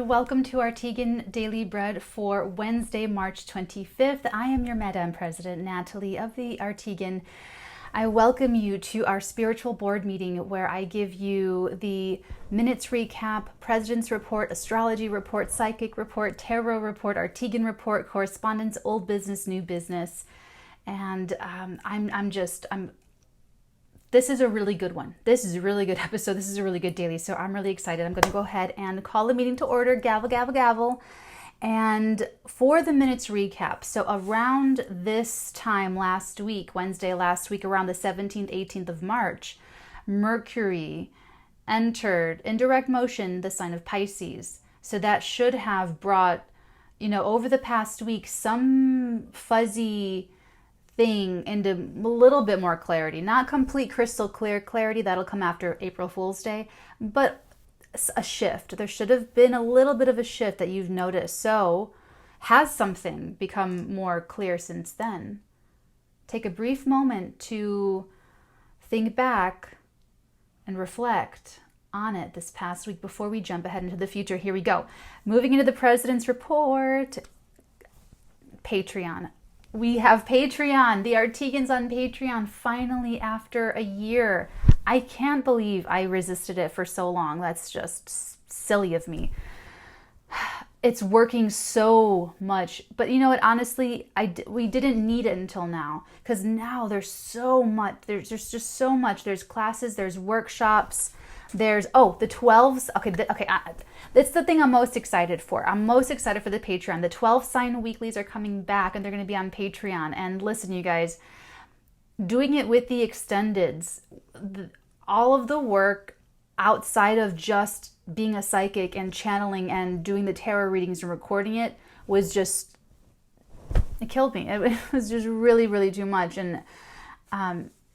and welcome to Arteagan Daily Bread for Wednesday, March 25th. I am your Madam President, Natalie of the Arteagan. I welcome you to our spiritual board meeting where I give you the minutes recap, President's Report, Astrology Report, Psychic Report, Tarot Report, Arteagan Report, Correspondence, Old Business, New Business. And this is a really good one. This is a really good episode. This is a really good daily. So I'm really excited. I'm going to go ahead and call the meeting to order. Gavel, gavel, gavel. And for the minutes recap, so around this time last week, Wednesday last week, around the 17th, 18th of March, Mercury entered in direct motion the sign of Pisces. So that should have brought, over the past week, some fuzzy thing into a little bit more clarity. Not complete crystal clear clarity, that'll come after April Fool's Day, but a shift. There should have been a little bit of a shift that you've noticed. So has something become more clear since then? Take a brief moment to think back and reflect on it this past week before we jump ahead into the future. Here we go. Moving into the President's Report. Patreon. We have Patreon. The Arteagans on Patreon finally after a year. I can't believe I resisted it for so long. That's just silly of me. It's working so much. But you know what? Honestly, we didn't need it until now. Because now there's so much. There's just so much. There's classes. There's workshops. There's, the 12s. That's the thing I'm most excited for. I'm most excited for the Patreon. The 12 sign weeklies are coming back and they're going to be on Patreon. And listen, you guys, doing it with the extendeds, all of the work outside of just being a psychic and channeling and doing the tarot readings and recording it was just, it killed me. It was just really, really too much. And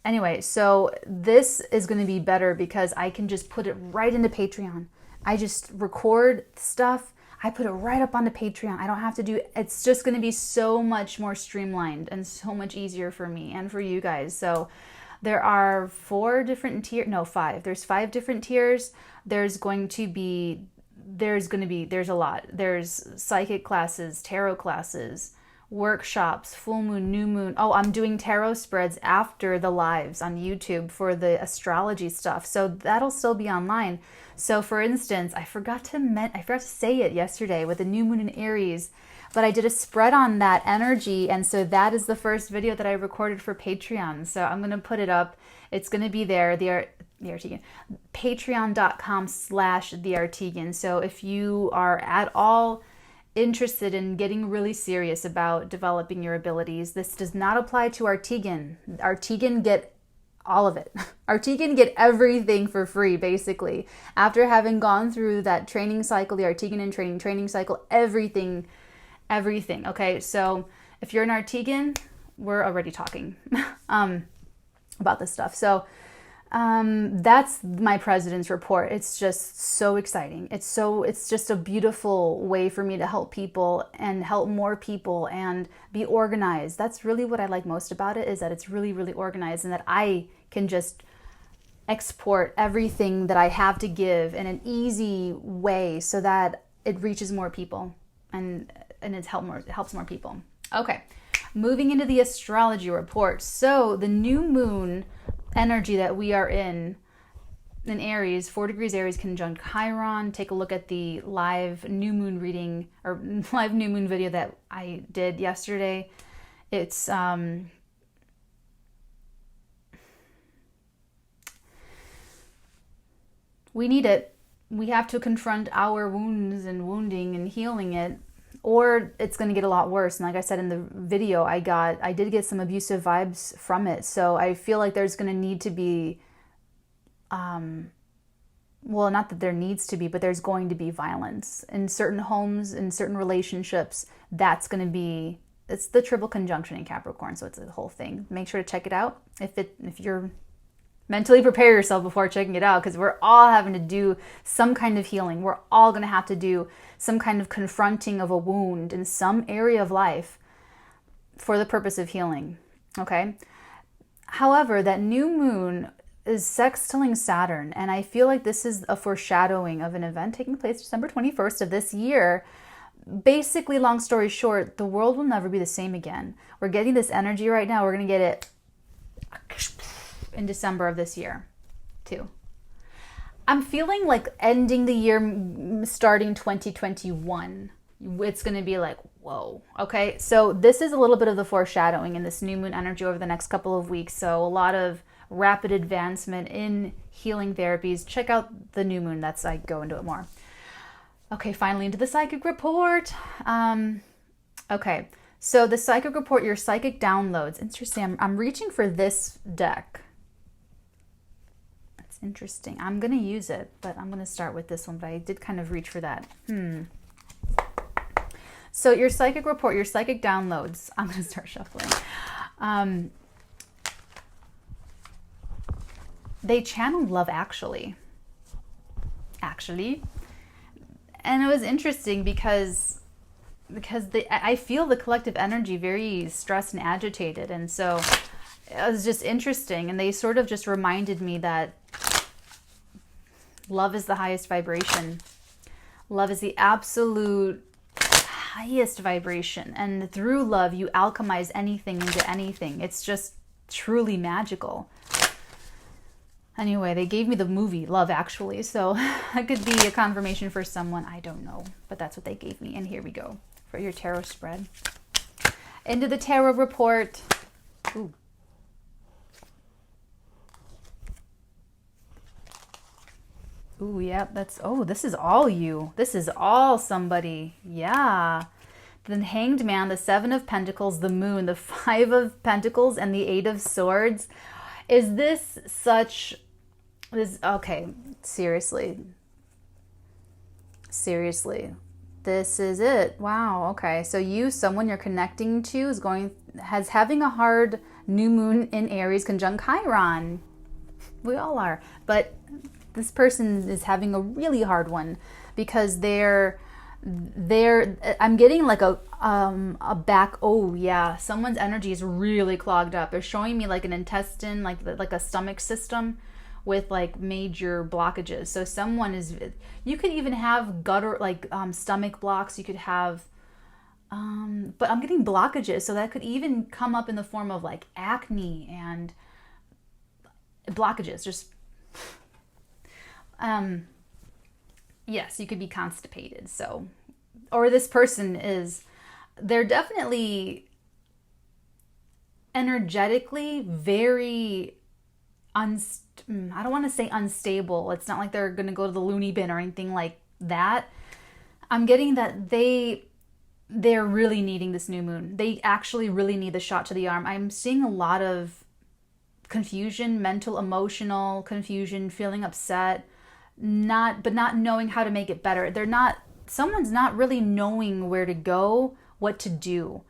anyway, so this is going to be better because I can just put it right into Patreon. I just record stuff. I put it right up onto Patreon. I don't have to do, it's just going to be so much more streamlined and so much easier for me and for you guys. So there are 4 different tiers, no, 5. There's 5 different tiers. There's a lot. There's psychic classes, tarot classes, workshops, full moon, new moon. Oh, I'm doing tarot spreads after the lives on YouTube for the astrology stuff. So that'll still be online. So for instance, I forgot to say it yesterday with the new moon in Aries, but I did a spread on that energy. And so that is the first video that I recorded for Patreon. So I'm going to put it up. It's going to be there. The Arteagan, patreon.com/the Arteagan. So if you are at all interested in getting really serious about developing your abilities, this does not apply to Arteagan. Arteagan get all of it. Arteagan get everything for free, basically. After having gone through that training cycle, the Arteagan and training cycle, everything. Okay, so if you're an Arteagan, we're already talking about this stuff. So that's my President's Report. It's just so exciting. It's just a beautiful way for me to help people and help more people and be organized. That's really what I like most about it, is that it's really, really organized and that I can just export everything that I have to give in an easy way so that it reaches more people and it helps more people. Okay, moving into the Astrology Report. So the new moon energy that we are in Aries, 4 degrees Aries conjunct Chiron. Take a look at the live new moon reading or live new moon video that I did yesterday. It's we need it. We have to confront our wounds and wounding and healing it, or it's going to get a lot worse. And like I said in the video, I did get some abusive vibes from it. So I feel like there's going to need to be, well, not that there needs to be, but there's going to be violence in certain homes, in certain relationships. That's going to be, it's the triple conjunction in Capricorn. So it's a whole thing. Make sure to check it out. If you're mentally prepare yourself before checking it out, because we're all having to do some kind of healing. We're all going to have to do some kind of confronting of a wound in some area of life for the purpose of healing. Okay. However, that new moon is sextiling Saturn. And I feel like this is a foreshadowing of an event taking place December 21st of this year. Basically, long story short, the world will never be the same again. We're getting this energy right now. We're going to get it in December of this year, too. I'm feeling like ending the year, starting 2021. It's going to be like, whoa. Okay, so this is a little bit of the foreshadowing in this new moon energy over the next couple of weeks. So a lot of rapid advancement in healing therapies. Check out the new moon. I go into it more. Okay, finally into the psychic report. Okay, so the psychic report, your psychic downloads. Interesting. I'm reaching for this deck. That's interesting. I'm going to use it, but I'm going to start with this one. But I did kind of reach for that. So your psychic report, your psychic downloads. I'm going to start shuffling. They channeled Love Actually. And it was interesting because I feel the collective energy very stressed and agitated. And so it was just interesting. And they sort of just reminded me that love is the highest vibration. Love is the absolute highest vibration. And through love, you alchemize anything into anything. It's just truly magical. Anyway, they gave me the movie Love Actually, so that could be a confirmation for someone. I don't know, but that's what they gave me. And here we go for your tarot spread. Into the tarot report. Ooh. Ooh, yep, this is all you. This is all somebody. Yeah. The Hanged Man, the Seven of Pentacles, the Moon, the Five of Pentacles, and the Eight of Swords. Is this such... okay, seriously, this is it. Wow. Okay, so someone you're connecting to is having a hard new moon in Aries conjunct Chiron. We all are, but this person is having a really hard one because I'm getting like a back. Oh yeah, someone's energy is really clogged up. They're showing me like an intestine, like a stomach system with like major blockages. So you could even have gutter, stomach blocks. You could have, but I'm getting blockages. So that could even come up in the form of like acne and blockages. Just, yes, you could be constipated. So, or this person they're definitely energetically very I don't want to say unstable. It's not like they're going to go to the loony bin or anything like that. I'm getting that they're really needing this new moon. They actually really need the shot to the arm. I'm seeing a lot of confusion, mental, emotional confusion, feeling upset, but not knowing how to make it better. Someone's not really knowing where to go, what to do.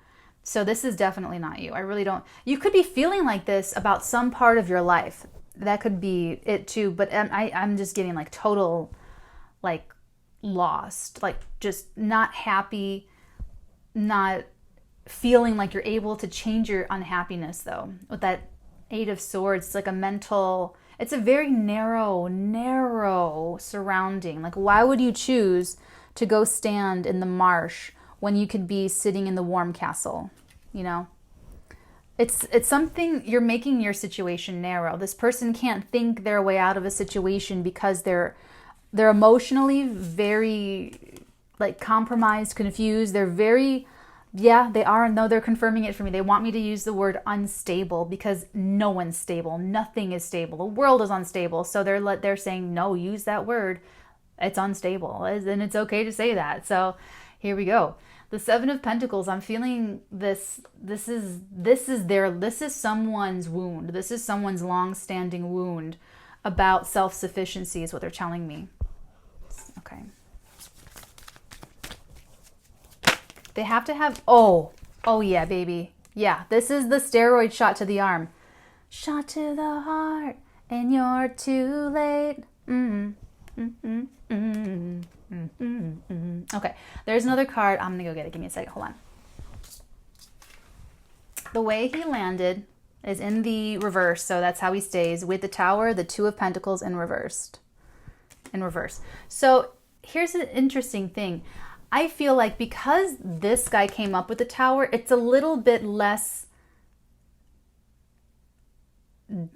So this is definitely not you. I really don't. You could be feeling like this about some part of your life. That could be it too. But I'm just getting like total, like lost, like just not happy, not feeling like you're able to change your unhappiness though. With that Eight of Swords, it's like it's a very narrow surrounding. Like why would you choose to go stand in the marsh when you could be sitting in the warm castle, you know? It's something, you're making your situation narrow. This person can't think their way out of a situation because they're emotionally very like compromised, confused. They're very, yeah, they are. No, they're confirming it for me. They want me to use the word unstable because no one's stable. Nothing is stable. The world is unstable. So they're saying, no, use that word. It's unstable. And it's okay to say that. So here we go. The Seven of Pentacles, I'm feeling this is someone's wound. This is someone's long-standing wound about self-sufficiency is what they're telling me. Okay. They have to have, oh yeah, baby. Yeah, this is the steroid shot to the arm. Shot to the heart, and you're too late. Okay, there's another card. I'm gonna go get it. Give me a second. Hold on. The way he landed is in the reverse, so that's how he stays. With the Tower, the Two of Pentacles in reverse. So here's an interesting thing. I feel like because this guy came up with the Tower, it's a little bit less,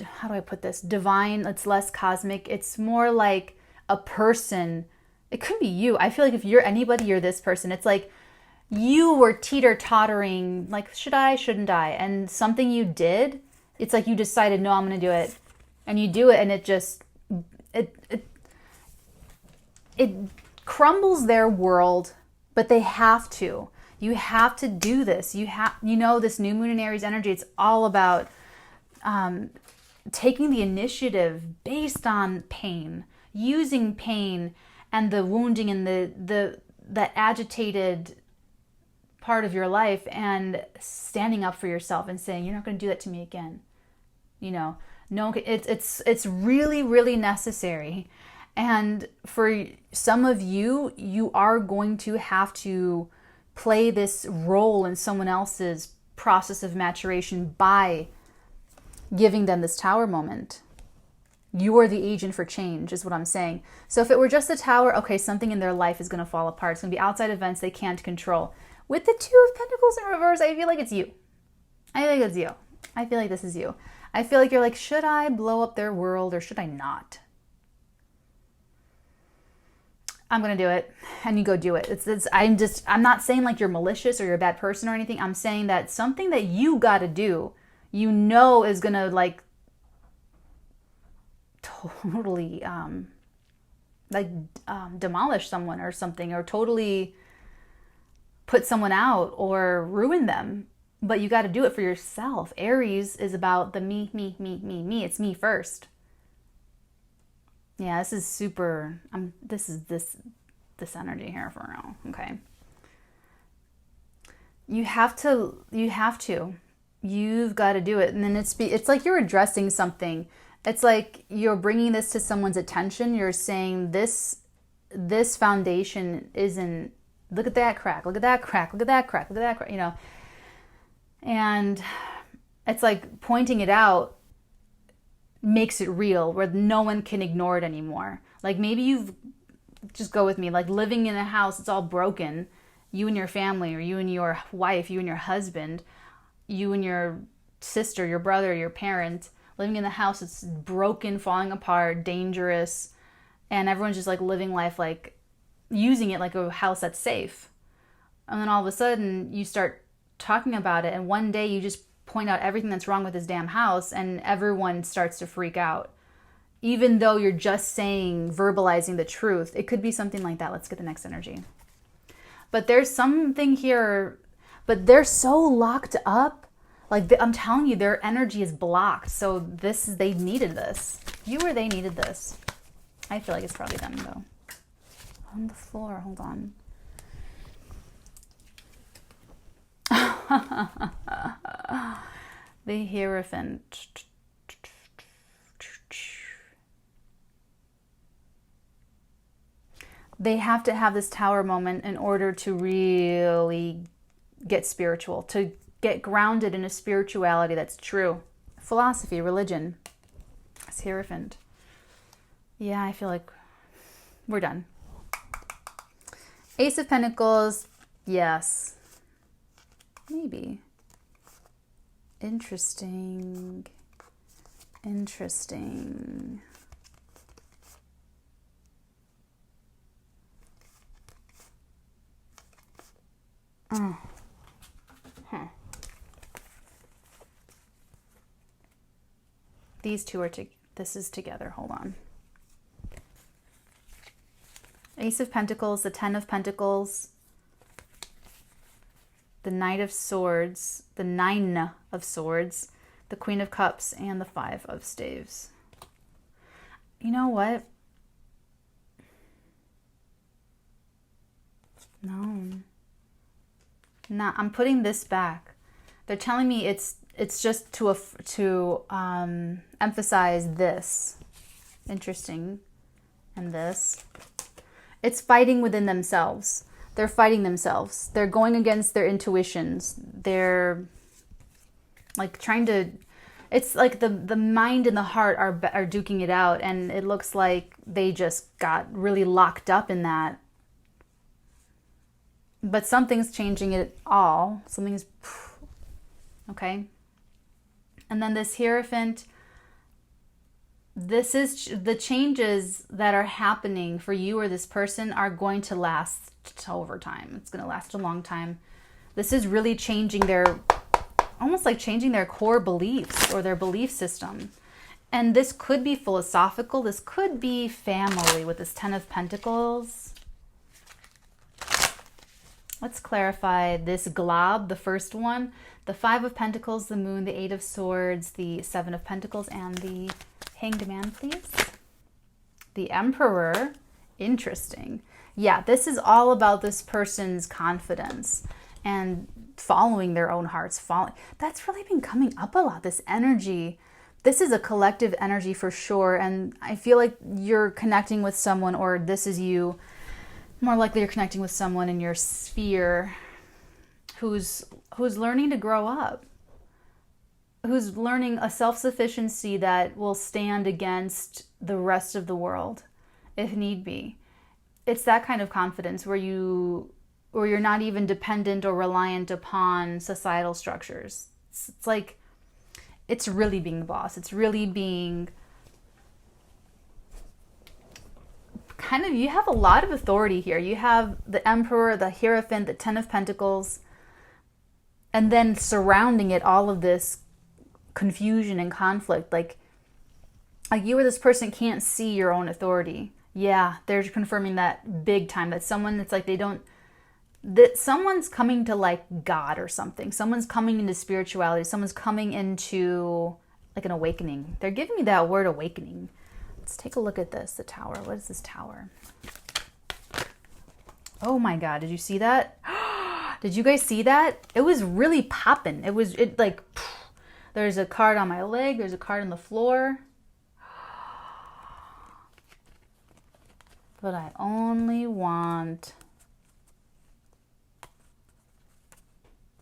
how do I put this? Divine. It's less cosmic. It's more like a person. It could be you. I feel like if you're anybody, you're this person. It's like you were teeter-tottering, like, should I, shouldn't I? And something you did, it's like you decided, no, I'm going to do it. And you do it, and it just, it crumbles their world, but they have to. You have to do this. This new moon in Aries energy, it's all about taking the initiative based on pain, using pain and the wounding and the agitated part of your life, and standing up for yourself and saying, you're not going to do that to me again. No, it's really, really necessary. And for some of you, you are going to have to play this role in someone else's process of maturation by giving them this Tower moment. You are the agent for change, is what I'm saying. So if it were just a Tower, okay, something in their life is going to fall apart. It's going to be outside events they can't control. With the Two of Pentacles in reverse, I feel like it's you. I think it's you. I feel like this is you. I feel like you're like, should I blow up their world or should I not? I'm going to do it. And you go do it. I'm not saying like you're malicious or you're a bad person or anything. I'm saying that something that you got to do, is going to like totally demolish someone or something, or totally put someone out or ruin them. But you got to do it for yourself. Aries is about the me. It's me first. Yeah, this is super, this is this energy here for now, okay? You've got to do it. And then it's like you're addressing something. It's like you're bringing this to someone's attention. You're saying this foundation isn't, look at that crack, look at that crack, look at that crack, look at that crack, And it's like pointing it out makes it real, where no one can ignore it anymore. Like maybe just go with me, like living in a house, it's all broken. You and your family, or you and your wife, you and your husband, you and your sister, your brother, your parent, living in the house, it's broken, falling apart, dangerous, and everyone's just like living life, like using it like a house that's safe. And then all of a sudden you start talking about it, and one day you just point out everything that's wrong with this damn house, and everyone starts to freak out. Even though you're just verbalizing the truth. It could be something like that. Let's get the next energy. But there's something here, but they're so locked up. Like, I'm telling you, their energy is blocked. So they needed this. You or they needed this. I feel like it's probably them, though. On the floor, hold on. The Hierophant. They have to have this Tower moment in order to really get spiritual, to get grounded in a spirituality that's true. Philosophy, religion. It's Hierophant. Yeah, I feel like we're done. Ace of Pentacles. Yes. Maybe. Interesting. Oh. Huh. These two are this is together. Hold on. Ace of Pentacles, the Ten of Pentacles, the Knight of Swords, the Nine of Swords, the Queen of Cups, and the Five of Staves. You know what? No. Nah, I'm putting this back. They're telling me it's just to emphasize this. Interesting. And this. It's fighting within themselves. They're fighting themselves. They're going against their intuitions. They're like trying to It's like the mind and the heart are duking it out, and it looks like they just got really locked up in that. But something's changing it all. Something's okay. And then this Hierophant, this is the changes that are happening for you or this person are going to last over time. It's going to last a long time. This is really changing their, almost like changing their core beliefs or their belief system. And this could be philosophical. This could be family with this Ten of Pentacles. Let's clarify this glob, the first one. The Five of Pentacles, the Moon, the Eight of Swords, the Seven of Pentacles, and the Hanged Man, please. The Emperor. Interesting. Yeah, this is all about this person's confidence and following their own hearts. That's really been coming up a lot, this energy. This is a collective energy for sure. And I feel like you're connecting with someone, or this is you. More likely you're connecting with someone in your sphere who's learning to grow up, who's learning a self-sufficiency that will stand against the rest of the world if need be. It's that kind of confidence where you're not even dependent or reliant upon societal structures. It's like, it's really being the boss. It's really being kind of, you have a lot of authority here. You have the Emperor, the Hierophant, the Ten of Pentacles, and then surrounding it, all of this confusion and conflict. Like you or this person can't see your own authority. Yeah, they're confirming that big time. That someone, it's like that someone's coming to like God or something. Someone's coming into spirituality. Someone's coming into like an awakening. They're giving me that word awakening. Let's take a look at this, the Tower. What is this Tower? Oh my God, did you see that? Did you guys see that? It was really popping. It like, there's a card on my leg. There's a card on the floor. But I only want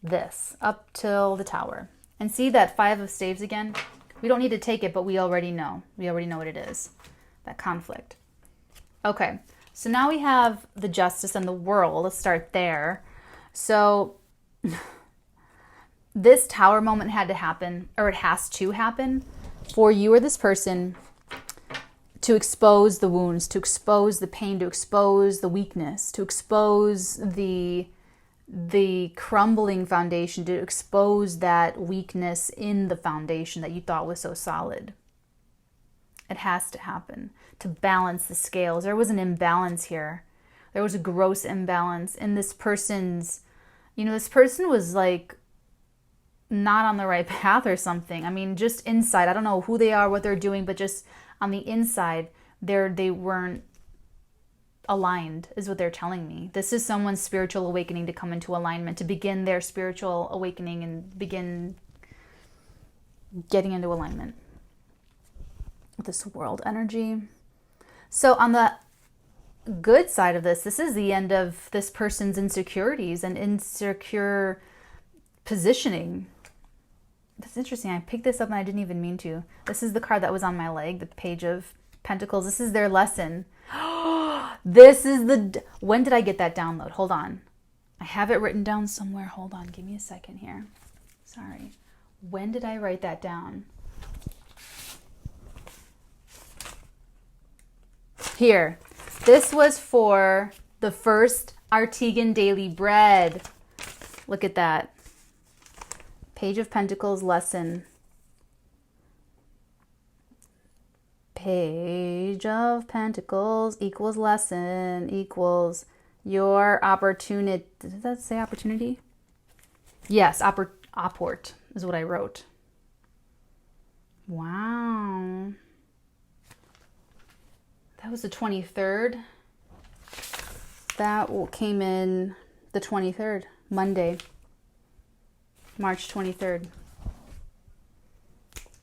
this up till the Tower. And see that Five of Staves again? We don't need to take it, but we already know. We already know what it is. That conflict. Okay, so now we have the Justice and the World. Let's start there. So this Tower moment had to happen, or it has to happen, for you or this person to expose the wounds, to expose the pain, to expose the weakness, to expose the crumbling foundation, to expose that weakness in the foundation that you thought was so solid. It has to happen to balance the scales. There was an imbalance here. There was a gross imbalance in this person's, this person was like not on the right path or something. I mean, just inside, I don't know who they are, what they're doing, but just on the inside, they weren't aligned, is what they're telling me. This is someone's spiritual awakening to come into alignment, to begin their spiritual awakening and begin getting into alignment with this world energy. So on the good side of this is the end of this person's insecurities and insecure positioning. That's interesting. I picked this up and I didn't even mean to. This is the card that was on my leg, the Page of Pentacles. This is their lesson. This is when did I get that download? Hold on. I have it written down somewhere. Hold on. Give me a second here. Sorry. When did I write that down? Here. This was for the first Arteagan Daily Bread. Look at that. Page of Pentacles lesson. Page of Pentacles equals lesson equals your opportunity. Did that say opportunity? Yes, opport is what I wrote. Wow. That was the 23rd. That came in the 23rd, Monday, March 23rd.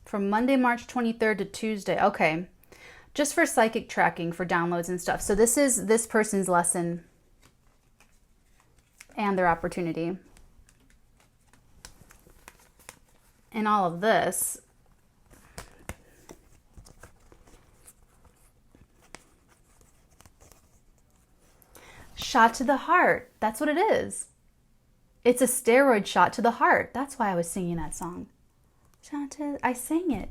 From Monday, March 23rd to Tuesday. Okay. Just for psychic tracking, for downloads and stuff. So this is this person's lesson and their opportunity. And all of this Shot to the heart. That's what it is. It's a steroid shot to the heart. That's why I was singing that song. I sang it.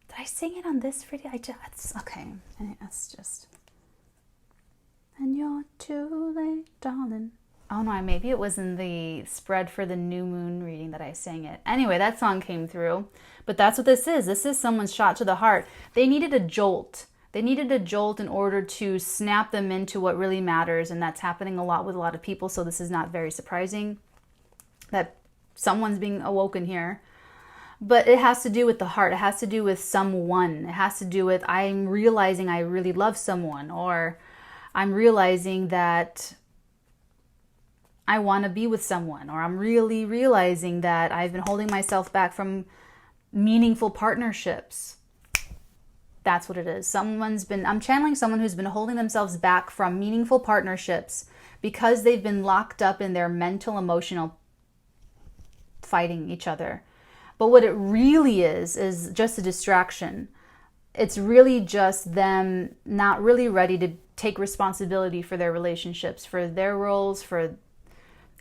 Did I sing it on this video? Okay. It's just... And you're too late, darling. Oh no, maybe it was in the spread for the new moon reading that I sang it. Anyway, that song came through. But that's what this is. This is someone's shot to the heart. They needed a jolt. They needed a jolt in order to snap them into what really matters. And that's happening a lot with a lot of people. So this is not very surprising that someone's being awoken here. But it has to do with the heart. It has to do with someone. It has to do with I'm realizing I really love someone. Or I'm realizing that I want to be with someone. Or I'm really realizing that I've been holding myself back from meaningful partnerships. That's what it is. I'm channeling someone who's been holding themselves back from meaningful partnerships because they've been locked up in their mental, emotional fighting each other. But what it really is just a distraction. It's really just them not really ready to take responsibility for their relationships, for their roles,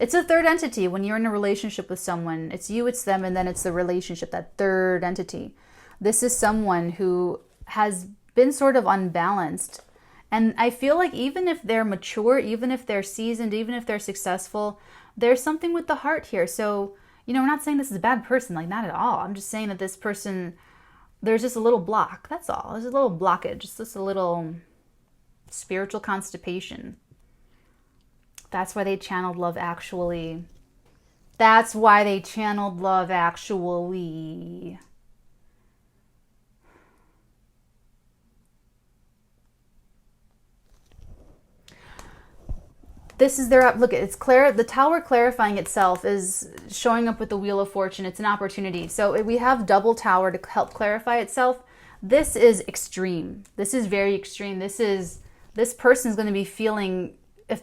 it's a third entity. When you're in a relationship with someone, it's you, it's them, and then it's the relationship, that third entity. This is someone who has been sort of unbalanced. And I feel like even if they're mature, even if they're seasoned, even if they're successful, there's something with the heart here. So, we're not saying this is a bad person, like not at all. I'm just saying that this person, there's just a little block. That's all. There's a little blockage, just a little spiritual constipation. That's why they channeled Love Actually. That's why they channeled Love Actually. This is their, look, it's clear. The tower clarifying itself is showing up with the Wheel of Fortune. It's an opportunity. So we have double tower to help clarify itself. This is extreme. This is very extreme. This person's going to be feeling, if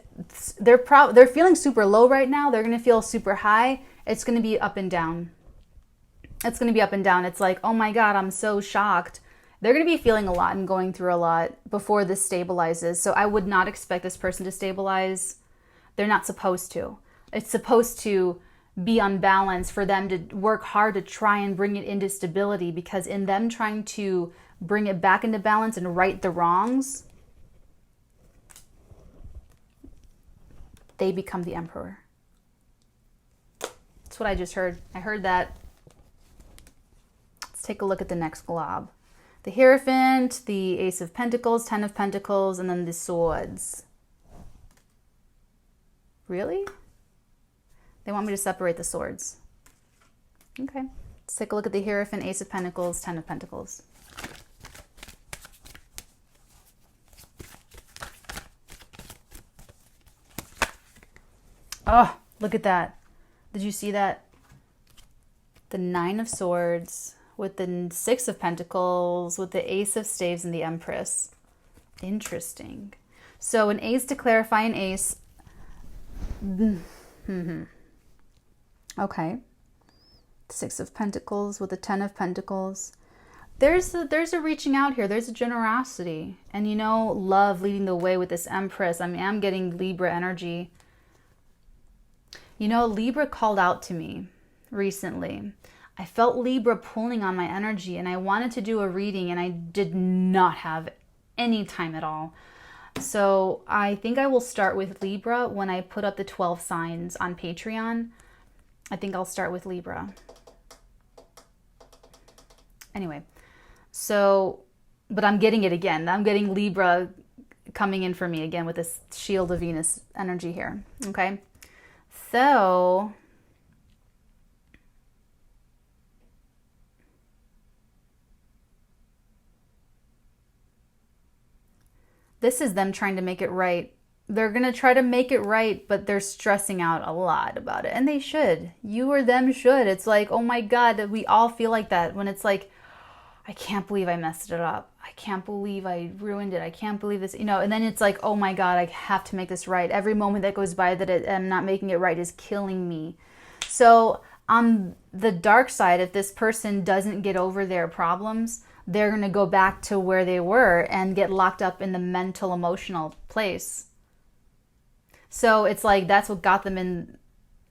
they're feeling super low right now, they're going to feel super high. It's going to be up and down. It's going to be up and down. It's like, oh my God, I'm so shocked. They're going to be feeling a lot and going through a lot before this stabilizes. So I would not expect this person to stabilize. They're not supposed to. It's supposed to be unbalanced for them to work hard to try and bring it into stability, because in them trying to bring it back into balance and right the wrongs, they become the emperor. That's what I just heard. I heard that. Let's take a look at the next glob. The Hierophant, the Ace of Pentacles, Ten of Pentacles, and then the Swords. Really? They want me to separate the swords. Okay. Let's take a look at the Hierophant, Ace of Pentacles, Ten of Pentacles. Oh, look at that. Did you see that? The Nine of Swords with the Six of Pentacles, with the Ace of Staves and the Empress. Interesting. So an ace to clarify an ace. Okay. Six of Pentacles with the Ten of Pentacles. There's a reaching out here. There's a generosity. And love leading the way with this Empress. I mean, I'm getting Libra energy. Libra called out to me recently. I felt Libra pulling on my energy, and I wanted to do a reading, and I did not have any time at all. So I think I will start with Libra when I put up the 12 signs on Patreon. I think I'll start with Libra. Anyway, but I'm getting it again. I'm getting Libra coming in for me again with this Shield of Venus energy here. Okay. So this is them trying to make it right. They're going to try to make it right, but they're stressing out a lot about it. And they should. You or them should. It's like, oh my God, we all feel like that when it's like, I can't believe I messed it up. I can't believe I ruined it. I can't believe this, and then it's like, oh my God, I have to make this right. Every moment that goes by that I'm not making it right is killing me. So on the dark side, if this person doesn't get over their problems, they're going to go back to where they were and get locked up in the mental, emotional place. So it's like that's what got them in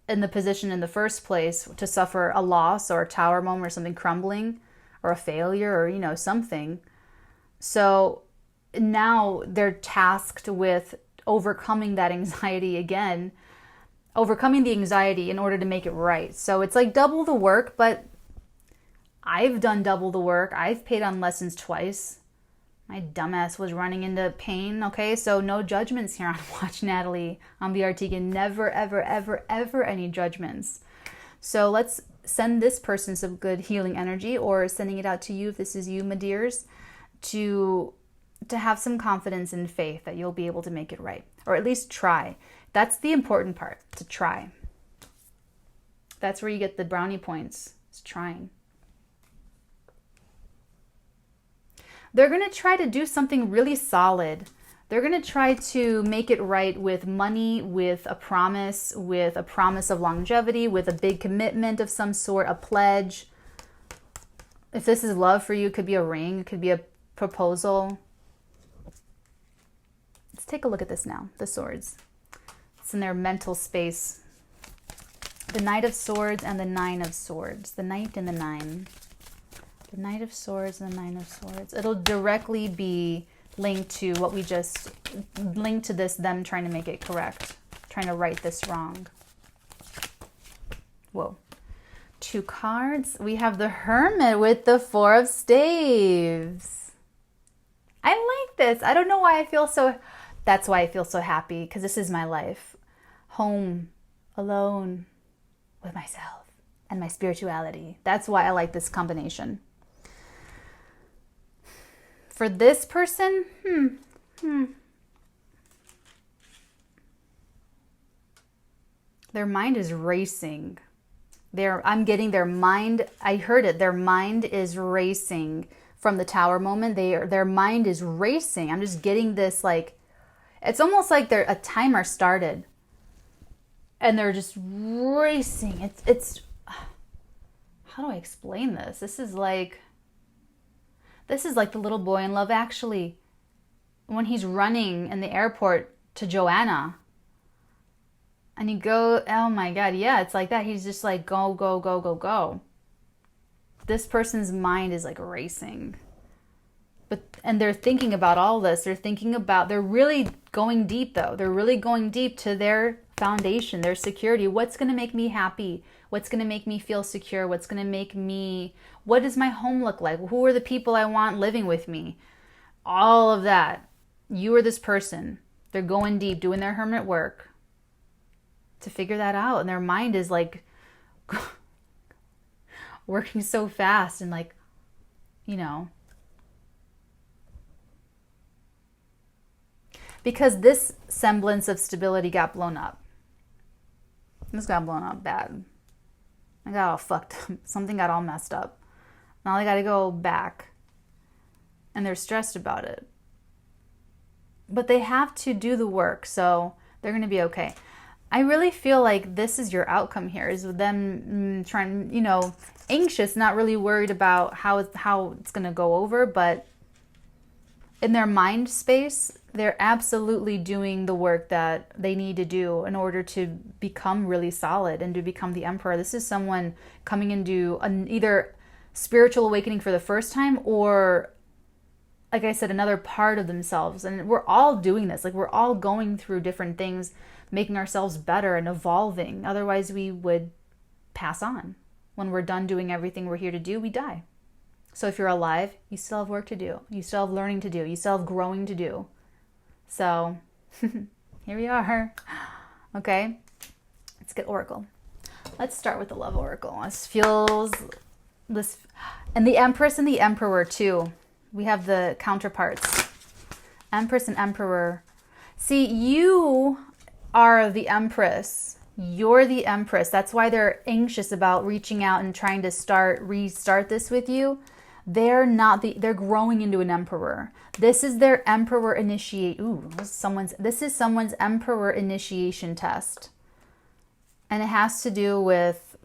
the position in the first place, to suffer a loss or a tower moment or something crumbling or a failure or, you know, something. So now they're tasked with overcoming that anxiety again, overcoming the anxiety in order to make it right. So it's like double the work, but I've done double the work. I've paid on lessons twice. My dumbass was running into pain, okay? So no judgments here on Watch Natalee on the Arteagan. Never, ever, ever, ever any judgments. So let's send this person some good healing energy, or sending it out to you if this is you, my dears, to have some confidence and faith that you'll be able to make it right. Or at least try. That's the important part, to try. That's where you get the brownie points, is trying. They're going to try to do something really solid. They're going to try to make it right with money, with a promise of longevity, with a big commitment of some sort, a pledge. If this is love for you, it could be a ring, it could be a proposal. Let's take a look at this now, the swords. It's in their mental space. The Knight of Swords and the Nine of Swords. The Knight and the Nine. The Knight of Swords and the Nine of Swords. It'll directly be linked to what we just linked to this, them trying to make it correct, trying to right this wrong. Whoa. 2 cards. We have the Hermit with the 4 of Staves. I like this. I don't know why I feel so. That's why I feel so happy, because this is my life. Home, alone, with myself and my spirituality. That's why I like this combination. For this person, their mind is racing. I'm getting their mind, I heard it, their mind is racing from the tower moment. Their mind is racing. I'm just getting this, like, it's almost like a timer started and they're just racing. It's how do I explain this? This is like the little boy in Love Actually, when he's running in the airport to Joanna. And you go, oh my God, yeah, it's like that. He's just like, go, go, go, go, go. This person's mind is like racing. And they're thinking about all this. They're really going deep though. They're really going deep to their foundation, their security. What's going to make me happy? What's going to make me feel secure? What does my home look like? Who are the people I want living with me? All of that. You are this person. They're going deep, doing their hermit work to figure that out. And their mind is like working so fast and like, you know, because this semblance of stability got blown up. This got blown up bad. I got all fucked up. Something got all messed up. Now they got to go back. And they're stressed about it. But they have to do the work, so they're going to be okay. I really feel like this is your outcome here, is them trying, you know, anxious, not really worried about how it's going to go over, but in their mind space, they're absolutely doing the work that they need to do in order to become really solid and to become the emperor. This is someone coming into an either spiritual awakening for the first time, or, like I said, another part of themselves. And we're all doing this. Like, we're all going through different things, making ourselves better and evolving. Otherwise, we would pass on. When we're done doing everything we're here to do, we die. So if you're alive, you still have work to do. You still have learning to do. You still have growing to do. So here we are. Okay, let's get Oracle. Let's start with the Love Oracle. And the Empress and the Emperor too. We have the counterparts. Empress and Emperor. See, you are the Empress. You're the Empress. That's why they're anxious about reaching out and trying to restart this with you. They're growing into an Emperor. This is their Emperor this is someone's Emperor initiation test. And it has to do with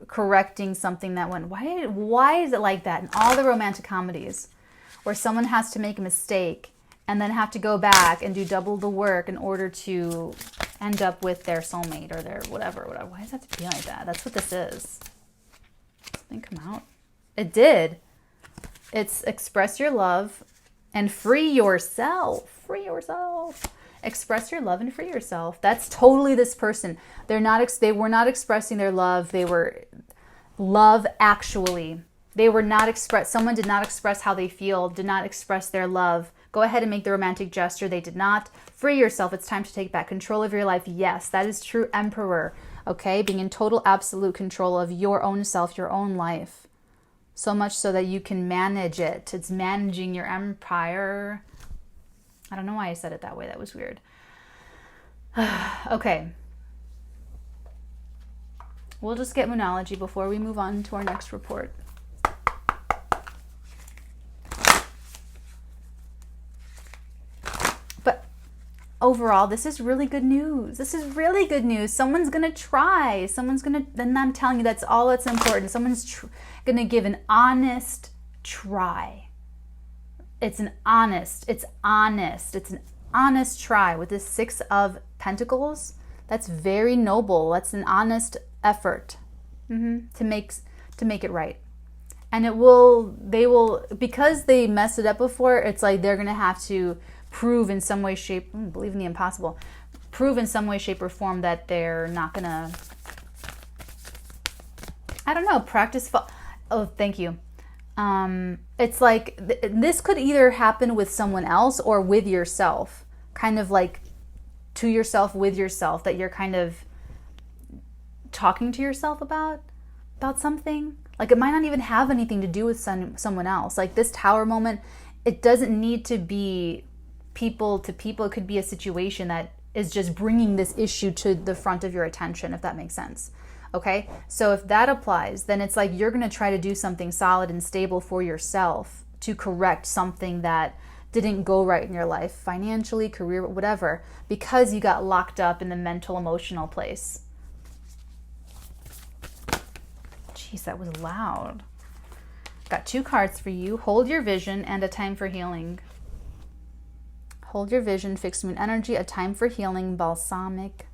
correcting something that went, why is it like that in all the romantic comedies where someone has to make a mistake and then have to go back and do double the work in order to end up with their soulmate or their whatever. Why does it have to be like that? That's what this is. Something come out. It did. It's express your love and free yourself. Free yourself. Express your love and free yourself. That's totally this person. They were not expressing their love. They were love actually. They were not express. Someone did not express how they feel, did not express their love. Go ahead and make the romantic gesture. They did not. Free yourself. It's time to take back control of your life. Yes, that is true Emperor. Okay, being in total absolute control of your own self, your own life. So much so that you can manage it. It's managing your empire. I don't know why I said it that way. That was weird. Okay. We'll just get Moonology before we move on to our next report. But overall, this is really good news. This is really good news. Someone's going to try. And I'm telling you, that's all that's important. Someone's going to give an honest try. It's an honest try with this Six of Pentacles. That's very noble. That's an honest effort to make it right. And they will, because they messed it up before, it's like they're going to have to prove in some way, shape, believe in the impossible, prove in some way, shape, or form that they're not going to, I don't know, practice. Oh, thank you. It's like this could either happen with someone else or with yourself, kind of like to yourself, with yourself, that you're kind of talking to yourself about something. Like it might not even have anything to do with someone else. Like this Tower moment, it doesn't need to be people to people. It could be a situation that is just bringing this issue to the front of your attention, if that makes sense. Okay, so if that applies, then it's like you're going to try to do something solid and stable for yourself to correct something that didn't go right in your life, financially, career, whatever, because you got locked up in the mental, emotional place. Jeez, that was loud. Got 2 cards for you. Hold your vision and a time for healing. Hold your vision, fixed moon energy, a time for healing, balsamic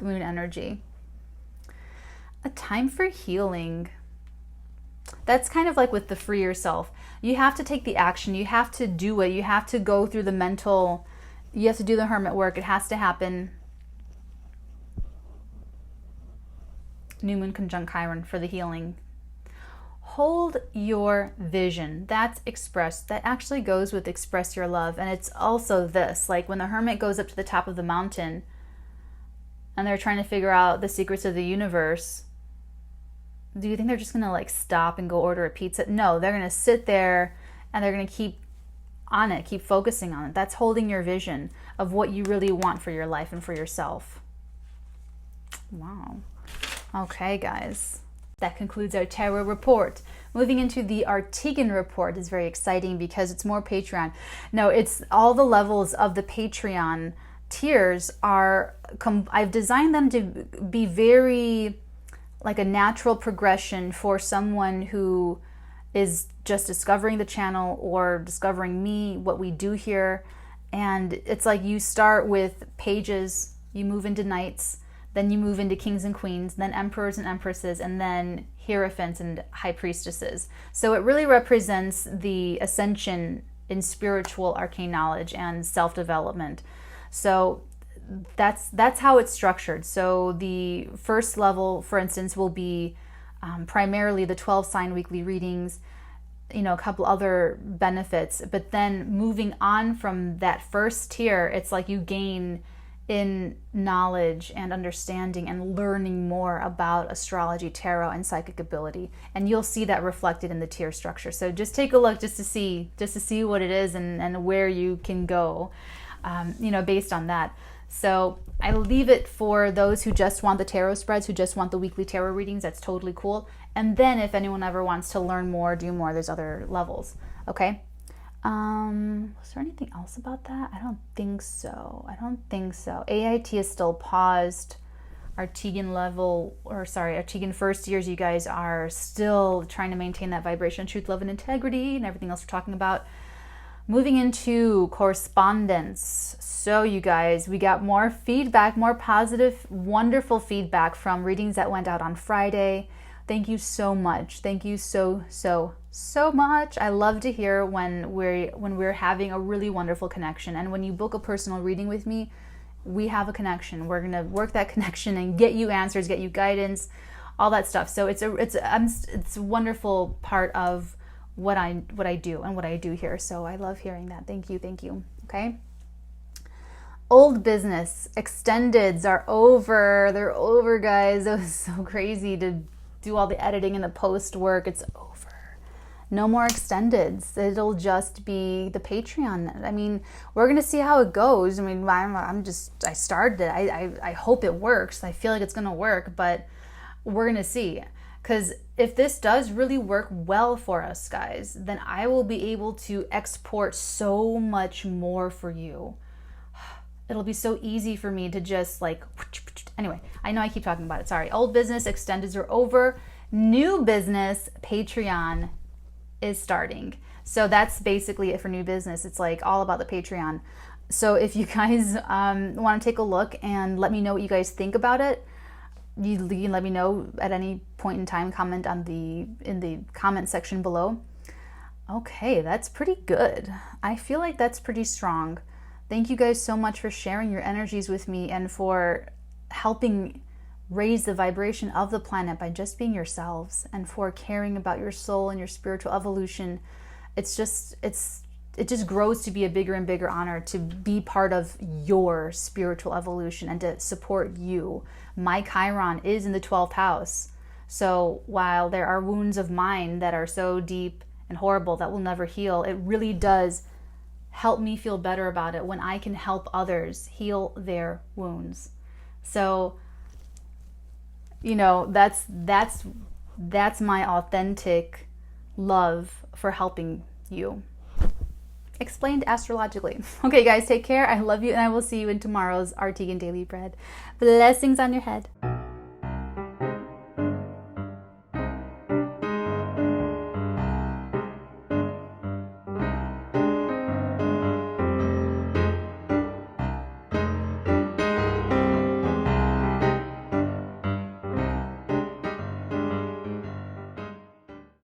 moon energy. A time for healing. That's kind of like with the free yourself. You have to take the action. You have to do it. You have to go through the mental, you have to do the hermit work. It has to happen. New moon conjunct Chiron for the healing. Hold your vision. That's express. That actually goes with express your love. And it's also this, like when the hermit goes up to the top of the mountain and they're trying to figure out the secrets of the universe, do you think they're just going to like stop and go order a pizza? No, they're going to sit there and they're going to keep on it, keep focusing on it. That's holding your vision of what you really want for your life and for yourself. Wow. Okay, guys. That concludes our tarot report. Moving into the Arteagan Report is very exciting because it's more Patreon. No, it's all the levels of the Patreon tiers are, I've designed them to be very like a natural progression for someone who is just discovering the channel or discovering me, what we do here. And it's like you start with pages, you move into knights, then you move into kings and queens, then emperors and empresses, and then hierophants and high priestesses. So it really represents the ascension in spiritual arcane knowledge and self-development. So that's how it's structured. So the first level, for instance, will be primarily the 12 sign weekly readings, you know, a couple other benefits. But then moving on from that first tier, it's like you gain in knowledge and understanding and learning more about astrology, tarot, and psychic ability. And you'll see that reflected in the tier structure. So just take a look just to see what it is and where you can go, you know, based on that. So I leave it for those who just want the tarot spreads, who just want the weekly tarot readings. That's totally cool. And then if anyone ever wants to learn more, do more, there's other levels. Okay. Was there anything else about that? I don't think so. AIT is still paused. Arteagan Arteagan first years, you guys are still trying to maintain that vibration of truth, love, and integrity and everything else we're talking about. Moving into correspondence. So you guys, we got more feedback, more positive, wonderful feedback from readings that went out on Friday. Thank you so much. Thank you so much. I love to hear when we're having a really wonderful connection. And when you book a personal reading with me, we have a connection. We're going to work that connection and get you answers, get you guidance, all that stuff. So it's a wonderful part of what I do and what I do here. So I love hearing that. Thank you. Okay. Old business extendeds are over. They're over, guys. It was so crazy to do all the editing and the post work. It's over. No more extendeds. It'll just be the Patreon. I mean, we're gonna see how it goes. I mean, I started it. I hope it works. I feel like it's gonna work, but we're gonna see. Because if this does really work well for us, guys, then I will be able to export so much more for you. It'll be so easy for me to just like, anyway, I know I keep talking about it. Sorry. Old business extendeds are over. New business Patreon is starting. So that's basically it for new business. It's like all about the Patreon. So if you guys want to take a look and let me know what you guys think about it, you can let me know at any point in time. Comment in the comment section below. Okay, that's pretty good. I feel like that's pretty strong. Thank you guys so much for sharing your energies with me and for helping raise the vibration of the planet by just being yourselves and for caring about your soul and your spiritual evolution. It just grows to be a bigger and bigger honor to be part of your spiritual evolution and to support you. My Chiron is in the 12th house. So while there are wounds of mine that are so deep and horrible that will never heal, it really does help me feel better about it when I can help others heal their wounds. So, you know, that's my authentic love for helping you. Explained astrologically. Okay, guys, take care. I love you, and I will see you in tomorrow's Arteagan Daily Bread. Blessings on your head.